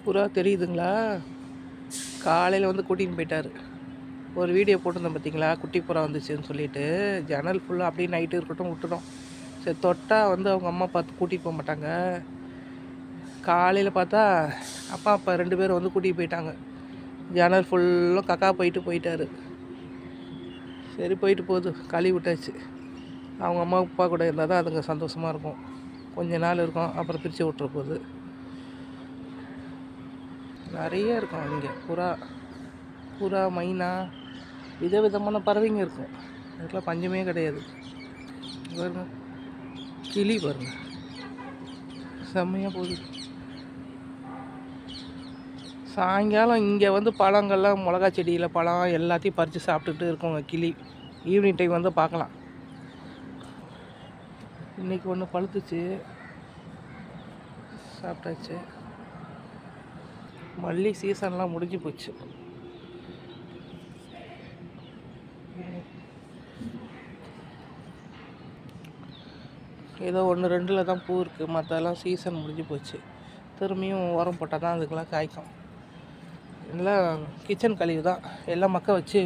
புறா தெரியுதுங்களா? காலையில் வந்து கூட்டின்னு போயிட்டார். ஒரு வீடியோ போட்டிருந்தேன் பார்த்தீங்களா, குட்டி புறா வந்துச்சுன்னு சொல்லிட்டு. ஜன்னல் ஃபுல்லாக அப்படியே நைட்டு இருக்கட்டும் விட்டுடும். சரி தொட்டால் வந்து அவங்க அம்மா பார்த்து கூட்டிகிட்டு போக மாட்டாங்க. காலையில் பார்த்தா அப்பா 2 பேரும் வந்து கூட்டிகிட்டு போயிட்டாங்க. ஜன்னல் ஃபுல்லும் கக்கா போயிட்டார். சரி போயிட்டு போகுது, கழுவி விட்டாச்சு. அவங்க அம்மா அப்பா கூட இருந்தால் தான் அதுங்க சந்தோஷமாக இருக்கும். கொஞ்ச நாள் இருக்கும், அப்புறம் பிரித்து விட்டுற போகுது. நிறைய இருக்கும் இங்கே புறா, மைனா, விதவிதமான பறவைங்க இருக்கும். அதுக்கெலாம் பஞ்சமே கிடையாது. பாருங்க, கிளி பாருங்க, செம்மையாக போகுது. சாயங்காலம் இங்கே வந்து பழங்கள்லாம், மிளகா செடியில் பழம் எல்லாத்தையும் பறித்து சாப்பிட்டுட்டு இருக்கோங்க கிளி. ஈவினிங் டைம் வந்து பார்க்கலாம். இன்றைக்கி ஒன்று பழுத்துச்சு, சாப்பிட்டாச்சு. மல்லி சீசன்லாம் முடிஞ்சு போச்சு. ஏதோ 1-2 தான் பூ இருக்குது, மற்றெல்லாம் சீசன் முடிஞ்சு போச்சு. திரும்பியும் உரம் போட்டால் தான் அதுக்கெல்லாம் காய்க்கும். எல்லாம் கிச்சன் கழிவு தான், எல்லாம் மக்க வச்சு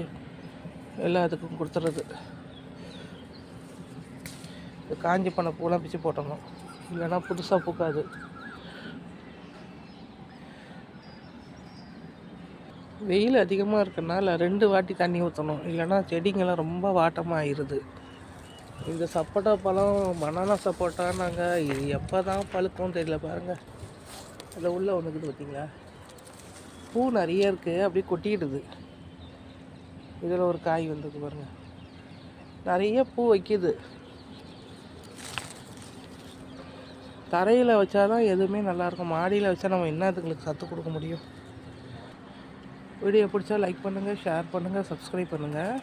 எல்லாத்துக்கும் கொடுத்துறது. காஞ்சி பண்ண பூலாம் பிச்சு போட்டணும், இல்லைன்னா புதுசாக பூக்காது. வெயில் அதிகமாக இருக்கனால 2 வாட்டி தண்ணி ஊற்றணும், இல்லைன்னா செடிங்கெல்லாம் ரொம்ப வாட்டமாக ஆயிடுது. இந்த சப்போட்டா பழம், பனானா சப்போட்டானாங்க, இது எப்போ தான் பழுக்கும் தெரியல. பாருங்கள், அதில் உள்ளே வந்துக்குது பார்த்தீங்களா, பூ நிறைய இருக்குது, அப்படியே கொட்டிடுது. இதில் ஒரு காய் வந்தது பாருங்கள், நிறைய பூ வைக்கிது. தரையில் வச்சா தான் எதுவுமே நல்லாயிருக்கும். மாடியில் வச்சா நம்ம என்ன அதுங்களுக்கு சத்து கொடுக்க முடியும்? வீடியோ பிடிச்சா லைக் பண்ணுங்கள், ஷேர் பண்ணுங்கள், சப்ஸ்கிரைப் பண்ணுங்கள்.